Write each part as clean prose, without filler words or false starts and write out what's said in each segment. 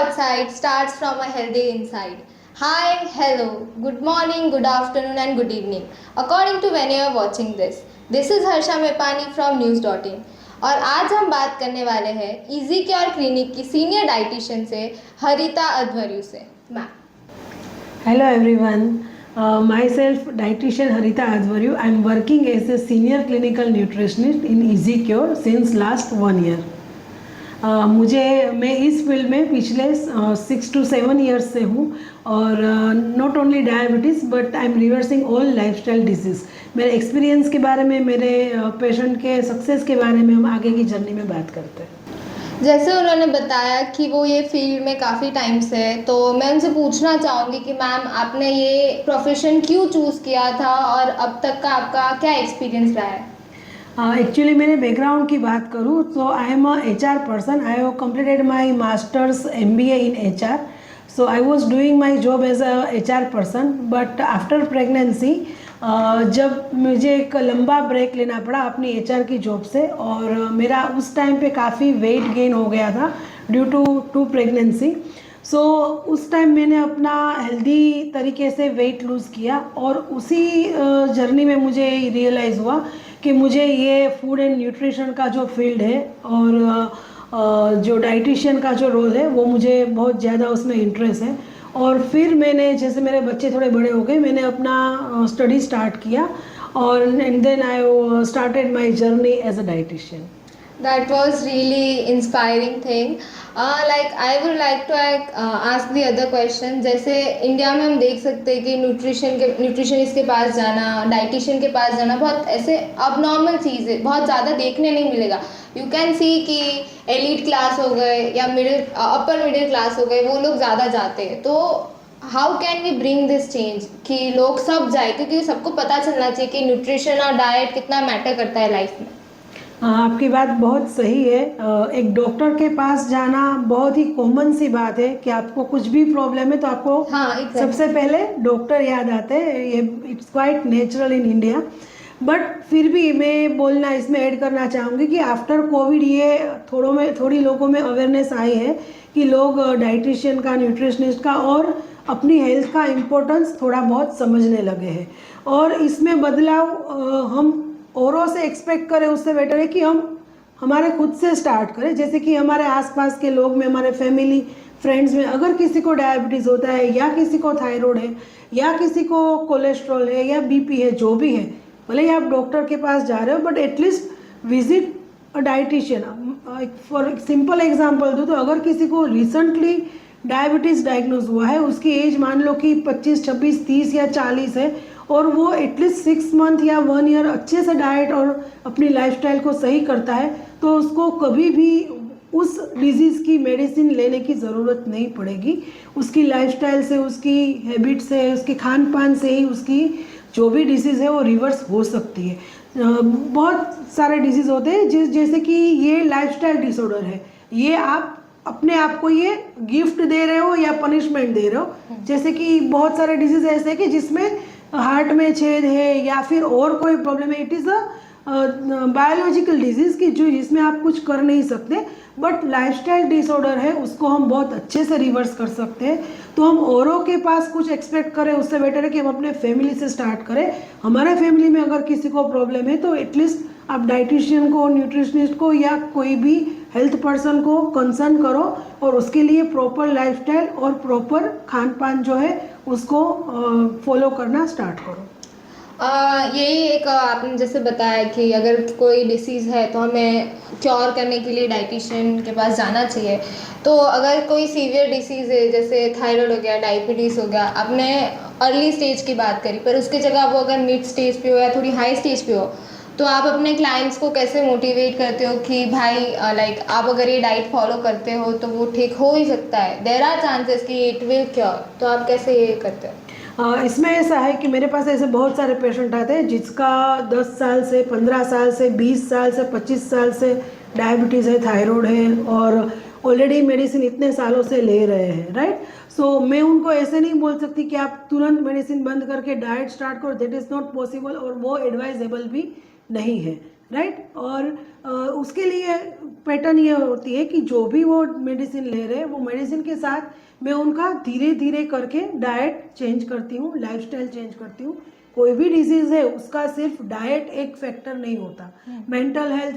outside starts from a healthy inside. Hi, hello, good morning, good afternoon, and good evening. According to when you are watching this. This is Harsha Mepani from news.in. और आज हम बात करने वाले हैं easy cure clinic की senior dietitian से हरिता अध्वर्यु से। Ma'am, Hello everyone, myself dietitian Harita Advaryu. I am working as a senior clinical nutritionist in Easy Cure since last 1 year. मैं इस फील्ड में पिछले 6 to 7 ईयर्स से हूँ और not only diabetes but I am reversing all lifestyle disease. मेरे experience के बारे में, मेरे पेशेंट के सक्सेस के बारे में हम आगे की जर्नी में बात करते हैं। जैसे उन्होंने बताया कि वो ये फील्ड में काफ़ी टाइम से है, तो मैं उनसे पूछना चाहूँगी कि मैम आपने ये प्रोफेशन क्यों चूज़ किया था और अब तक का आपका क्या एक्सपीरियंस रहा है? एक्चुअली मेरे बैकग्राउंड की बात करूँ तो I am a HR person. I have completed my masters MBA in HR. So I was doing my job as a HR person, but after pregnancy जब मुझे एक लंबा ब्रेक लेना पड़ा अपनी HR की जॉब से और मेरा उस टाइम पे काफ़ी वेट गेन हो गया था ड्यू टू प्रेगनेंसी. सो उस टाइम मैंने अपना हेल्दी तरीके से वेट लूज़ किया और उसी जर्नी में मुझे रियलाइज़ हुआ कि मुझे ये फूड एंड न्यूट्रिशन का जो फील्ड है और जो डाइटिशियन का जो रोल है वो मुझे बहुत ज़्यादा उसमें इंटरेस्ट है. और फिर मैंने, जैसे मेरे बच्चे थोड़े बड़े हो गए, मैंने अपना स्टडी स्टार्ट किया और and then I started my journey as a dietitian. That was really inspiring thing. Like I would like to ask the other question. जैसे इंडिया में हम देख सकते हैं कि न्यूट्रिशनिस्ट के पास जाना, डाइटिशियन के पास जाना बहुत ऐसे अबनॉर्मल चीज़ है, बहुत ज़्यादा देखने नहीं मिलेगा. यू कैन सी कि एलिट क्लास हो गए या अपर मिडिल क्लास हो गए, वो लोग ज़्यादा जाते हैं. तो how can we bring this change कि लोग सब जाए, क्योंकि सबको पता चलना चाहिए कि न्यूट्रिशन और डाइट कितना मैटर करता है लाइफ में. आपकी बात बहुत सही है. एक डॉक्टर के पास जाना बहुत ही कॉमन सी बात है कि आपको कुछ भी प्रॉब्लम है तो आपको exactly. सबसे पहले डॉक्टर याद आते हैं. ये it's quite natural in India. But फिर भी मैं बोलना इसमें ऐड करना चाहूँगी कि आफ्टर कोविड ये थोड़ी लोगों में अवेयरनेस आई है कि लोग डाइटिशियन का, न्यूट्रिशनिस्ट का और अपनी हेल्थ का इम्पोर्टेंस थोड़ा बहुत समझने लगे हैं. और इसमें बदलाव हम औरों से एक्सपेक्ट करें उससे बेटर है कि हम हमारे खुद से स्टार्ट करें. जैसे कि हमारे आसपास के लोग में, हमारे फैमिली फ्रेंड्स में अगर किसी को डायबिटीज़ होता है या किसी को थायराइड है या किसी को कोलेस्ट्रॉल है या BP है, जो भी है, भले ही आप डॉक्टर के पास जा रहे हो but at least visit a dietitian. For simple example दूँ तो अगर किसी को रिसेंटली डायबिटीज़ डायग्नोज हुआ है, उसकी एज मान लो कि 25, 26, 30 या 40 है और वो एटलीस्ट 6 मंथ या 1 ईयर अच्छे से डाइट और अपनी लाइफस्टाइल को सही करता है, तो उसको कभी भी उस डिजीज़ की मेडिसिन लेने की ज़रूरत नहीं पड़ेगी. उसकी लाइफस्टाइल से, उसकी हैबिट से, उसके खान पान से ही उसकी जो भी डिजीज़ है वो रिवर्स हो सकती है. बहुत सारे डिजीज़ होते हैं जैसे कि ये लाइफस्टाइल डिसऑर्डर है, ये आप अपने आप को ये गिफ्ट दे रहे हो या पनिशमेंट दे रहे हो. जैसे कि बहुत सारे डिजीज़ ऐसे हैं कि जिसमें हार्ट में छेद है या फिर और कोई प्रॉब्लम है. It is a biological disease की जिसमें आप कुछ कर नहीं सकते, बट लाइफस्टाइल डिसऑर्डर है, उसको हम बहुत अच्छे से रिवर्स कर सकते हैं. तो हम औरों के पास कुछ एक्सपेक्ट करें उससे बेटर है कि हम अपने फैमिली से स्टार्ट करें. हमारे फैमिली में अगर किसी को प्रॉब्लम है तो एटलीस्ट आप डाइटिशियन को, न्यूट्रिशनिस्ट को या कोई भी हेल्थ पर्सन को कंसर्न करो और उसके लिए प्रॉपर लाइफस्टाइल और प्रॉपर खान पान जो है उसको फॉलो करना स्टार्ट करो. यही एक आपने जैसे बताया कि अगर कोई डिसीज़ है तो हमें क्योर करने के लिए डाइटिशियन के पास जाना चाहिए. तो अगर कोई सीवियर डिसीज़ है, जैसे थायराइड हो गया, डायबिटीज़ हो गया, आपने अर्ली स्टेज की बात करी, पर उसकी जगह वो अगर मिड स्टेज पे हो या थोड़ी हाई स्टेज पे हो, तो आप अपने क्लाइंट्स को कैसे मोटिवेट करते हो कि भाई लाइक आप अगर ये डाइट फॉलो करते हो तो वो ठीक हो ही सकता है, देयर आर चांसेस कि इट विल क्योर. तो आप कैसे ये करते हो? इसमें ऐसा है कि मेरे पास ऐसे बहुत सारे पेशेंट आते हैं जिसका 10 साल से, 15 साल से, 20 साल से, 25 साल से डायबिटीज़ है, थायराइड है और ऑलरेडी मेडिसिन इतने सालों से ले रहे हैं, राइट. सो मैं उनको ऐसे नहीं बोल सकती कि आप तुरंत मेडिसिन बंद करके डाइट स्टार्ट करो. दैट इज़ नॉट पॉसिबल और वो एडवाइजेबल भी नहीं है, राइट। और उसके लिए पैटर्न ये होती है कि जो भी वो मेडिसिन ले रहे हैं वो मेडिसिन के साथ मैं उनका धीरे धीरे करके डाइट चेंज करती हूँ, लाइफस्टाइल चेंज करती हूँ। कोई भी डिजीज़ है उसका सिर्फ डाइट एक फैक्टर नहीं होता, मेंटल हेल्थ,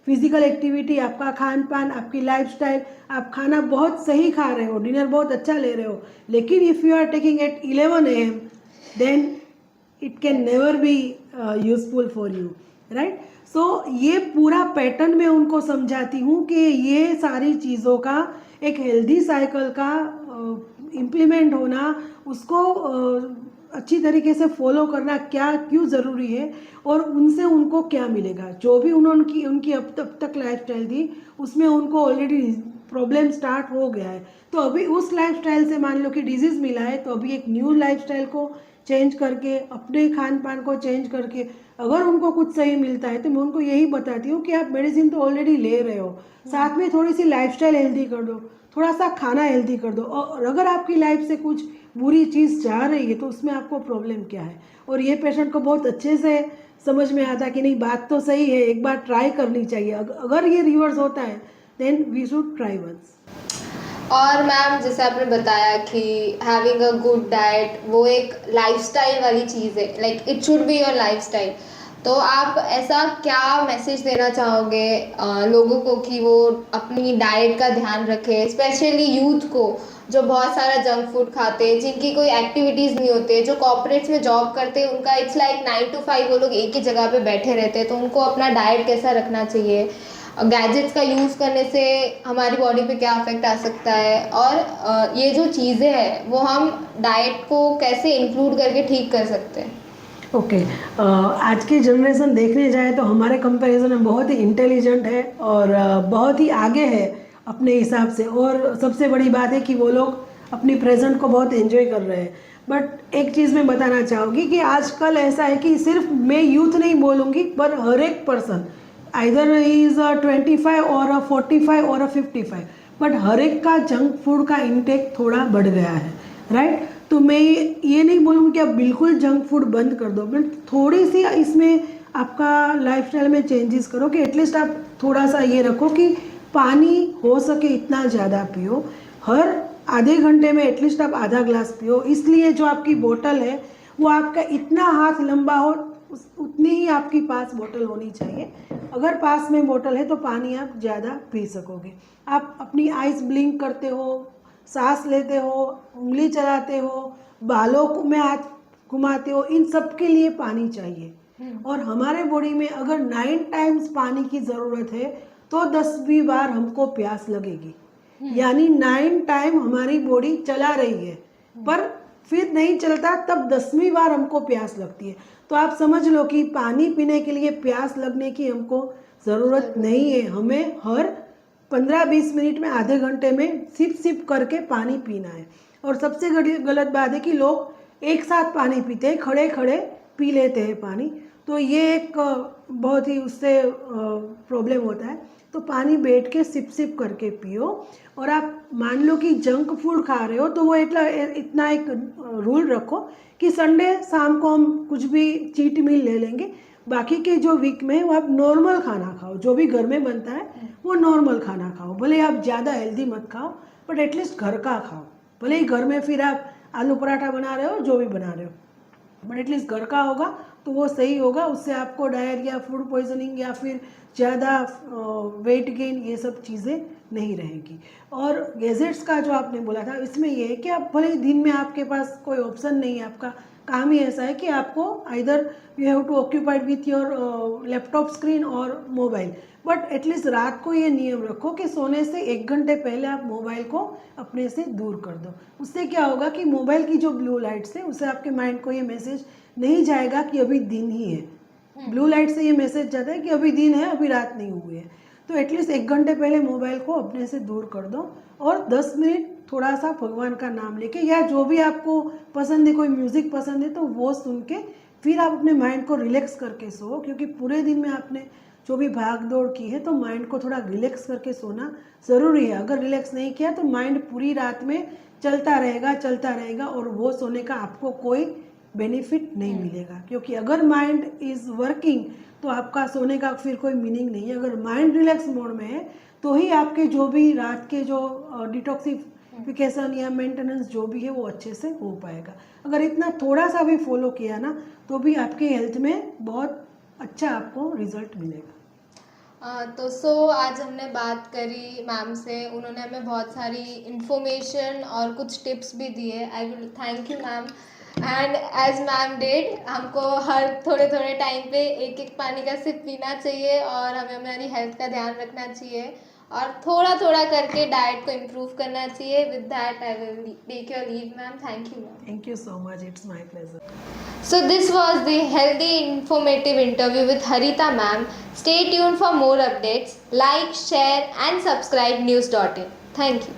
फिजिकल एक्टिविटी, आपका खान पान, आपकी लाइफस्टाइल, आप खाना बहुत सही खा रहे हो, डिनर बहुत अच्छा ले रहे हो, लेकिन if you are taking at 11 AM then it can never be useful for you, right. So ये पूरा पैटर्न मैं उनको समझाती हूँ कि ये सारी चीज़ों का एक हेल्दी साइकिल का इम्प्लीमेंट होना, उसको अच्छी तरीके से फॉलो करना क्या क्यों ज़रूरी है और उनसे उनको क्या मिलेगा। जो भी उन्होंने उनकी अब तक लाइफस्टाइल थी उसमें उनको ऑलरेडी प्रॉब्लम स्टार्ट हो गया है, तो अभी उस लाइफस्टाइल से मान लो कि डिजीज़ मिला है, तो अभी एक न्यू लाइफस्टाइल को चेंज करके, अपने खान पान को चेंज करके अगर उनको कुछ सही मिलता है तो मैं उनको यही बताती हूँ कि आप मेडिसिन तो ऑलरेडी ले रहे हो, साथ में थोड़ी सी लाइफस्टाइल हेल्दी कर दो, थोड़ा सा खाना हेल्दी कर दो, और अगर आपकी लाइफ से कुछ बुरी चीज़ जा रही है तो उसमें आपको प्रॉब्लम क्या है। और ये पेशेंट को बहुत अच्छे से समझ में आता कि नहीं, बात तो सही है, एक बार ट्राई करनी चाहिए, अगर ये रिवर्स होता है then we should try once. और मैम जैसे आपने बताया कि हैविंग अ गुड डाइट वो एक लाइफस्टाइल वाली चीज़ है, like it should be your lifestyle. तो आप ऐसा क्या मैसेज देना चाहोगे लोगों को कि वो अपनी डाइट का ध्यान रखें, स्पेशली यूथ को जो बहुत सारा जंक फूड खाते हैं, जिनकी कोई एक्टिविटीज़ नहीं होते, जो कॉर्पोरेट्स में जॉब करते हैं, उनका इट्स लाइक 9 to 5 वो लोग एक ही जगह पे बैठे रहते हैं, तो उनको अपना डाइट कैसा रखना चाहिए, गैजेट्स का यूज़ करने से हमारी बॉडी पे क्या इफेक्ट आ सकता है, और ये जो चीज़ें हैं वो हम डाइट को कैसे इंक्लूड करके ठीक कर सकते हैं। ओके, आज की जनरेशन देखने जाए तो हमारे कंपैरिजन में बहुत ही इंटेलिजेंट है और बहुत ही आगे है अपने हिसाब से, और सबसे बड़ी बात है कि वो लोग अपनी प्रेजेंट को बहुत एंजॉय कर रहे हैं। बट एक चीज़ मैं बताना चाहूँगी कि आजकल ऐसा है कि सिर्फ मैं यूथ नहीं बोलूँगी, पर हर एक पर्सन आइदर इज़ 25 और 45 और 55, बट हर एक का जंक फूड का इंटेक थोड़ा बढ़ गया है, राइट। तो मैं ये नहीं बोलूँगी कि आप बिल्कुल जंक फूड बंद कर दो, बट थोड़ी सी इसमें आपका लाइफस्टाइल में चेंजेस करो कि एटलीस्ट आप थोड़ा सा ये रखो कि पानी हो सके इतना ज़्यादा पियो, हर आधे घंटे में एटलीस्ट आप आधा ग्लास पियो। इसलिए जो आपकी बोतल है वो आपका इतना हाथ लंबा हो उतनी ही आपके पास बोतल होनी चाहिए। अगर पास में बोतल है तो पानी आप ज़्यादा पी सकोगे। आप अपनी आइज़ ब्लिंक करते हो, सांस लेते हो, उंगली चलाते हो, बालों में हाथ घुमाते हो, इन सब के लिए पानी चाहिए। और हमारे बॉडी में अगर 9 टाइम्स पानी की ज़रूरत है तो 10वीं बार हमको प्यास लगेगी, यानी 9 टाइम हमारी बॉडी चला रही है, पर फिर नहीं चलता तब 10वीं बार हमको प्यास लगती है। तो आप समझ लो कि पानी पीने के लिए प्यास लगने की हमको ज़रूरत नहीं है, हमें हर 15-20 मिनट में, आधे घंटे में सिप सिप करके पानी पीना है। और सबसे गलत बात है कि लोग एक साथ पानी पीते हैं, खड़े खड़े पी लेते हैं पानी, तो ये एक बहुत ही उससे प्रॉब्लम होता है। तो पानी बैठ के सिप सिप करके पियो। और आप मान लो कि जंक फूड खा रहे हो तो वो इतना एक रूल रखो कि संडे शाम को हम कुछ भी चीट मील ले लेंगे, बाकी के जो वीक में वो आप नॉर्मल खाना खाओ, जो भी घर में बनता है वो नॉर्मल खाना खाओ। भले आप ज़्यादा हेल्दी मत खाओ, बट एटलीस्ट घर का खाओ। भले ही घर में फिर आप आलू पराठा बना रहे हो, जो भी बना रहे हो, बट एटलीस्ट घर का होगा तो वो सही होगा। उससे आपको डायरिया, फूड पॉइजनिंग या फिर ज़्यादा वेट गेन, ये सब चीज़ें नहीं रहेगी। और गैजेट्स का जो आपने बोला था, इसमें ये है कि आप भले ही दिन में आपके पास कोई ऑप्शन नहीं है, आपका काम ही ऐसा है कि आपको either you have to occupied with your laptop screen और मोबाइल, बट एटलीस्ट रात को ये नियम रखो कि सोने से 1 घंटे पहले आप मोबाइल को अपने से दूर कर दो। उससे क्या होगा कि मोबाइल की जो ब्लू लाइट्स है उससे आपके माइंड को ये मैसेज नहीं जाएगा कि अभी दिन ही है। ब्लू लाइट से ये मैसेज जाता है कि अभी दिन है, अभी रात नहीं हुई है। तो एटलीस्ट 1 घंटे पहले मोबाइल को अपने से दूर कर दो और 10 मिनट थोड़ा सा भगवान का नाम लेके, या जो भी आपको पसंद है, कोई म्यूज़िक पसंद है तो वो सुन के फिर आप अपने माइंड को रिलैक्स करके सो, क्योंकि पूरे दिन में आपने जो भी भाग दौड़ की है तो माइंड को थोड़ा रिलैक्स करके सोना ज़रूरी है। अगर रिलैक्स नहीं किया तो माइंड पूरी रात में चलता रहेगा और वो सोने का आपको कोई बेनिफिट नहीं मिलेगा, क्योंकि अगर माइंड इज़ वर्किंग तो आपका सोने का फिर कोई मीनिंग नहीं है। अगर माइंड रिलैक्स मोड में है तो ही आपके जो भी रात के जो डिटॉक्सिफिकेशन या मेंटेनेंस जो भी है वो अच्छे से हो पाएगा। अगर इतना थोड़ा सा भी फॉलो किया ना तो भी आपके हेल्थ में बहुत अच्छा आपको रिजल्ट मिलेगा। तो आज हमने बात करी मैम से, उन्होंने हमें बहुत सारी इन्फॉर्मेशन और कुछ टिप्स भी दिए। I will thank you ma'am. And as ma'am did, हमको हर थोड़े थोड़े टाइम पे एक एक पानी का सिप पीना चाहिए और हमें हमारी हेल्थ का ध्यान रखना चाहिए और थोड़ा थोड़ा करके डाइट को इम्प्रूव करना चाहिए। With that I will take your leave ma'am. Thank you ma'am. Thank you so much, it's my pleasure. So this was the healthy informative interview with Harita ma'am. Stay tuned for more updates. Like, share and subscribe news.in. Thank you.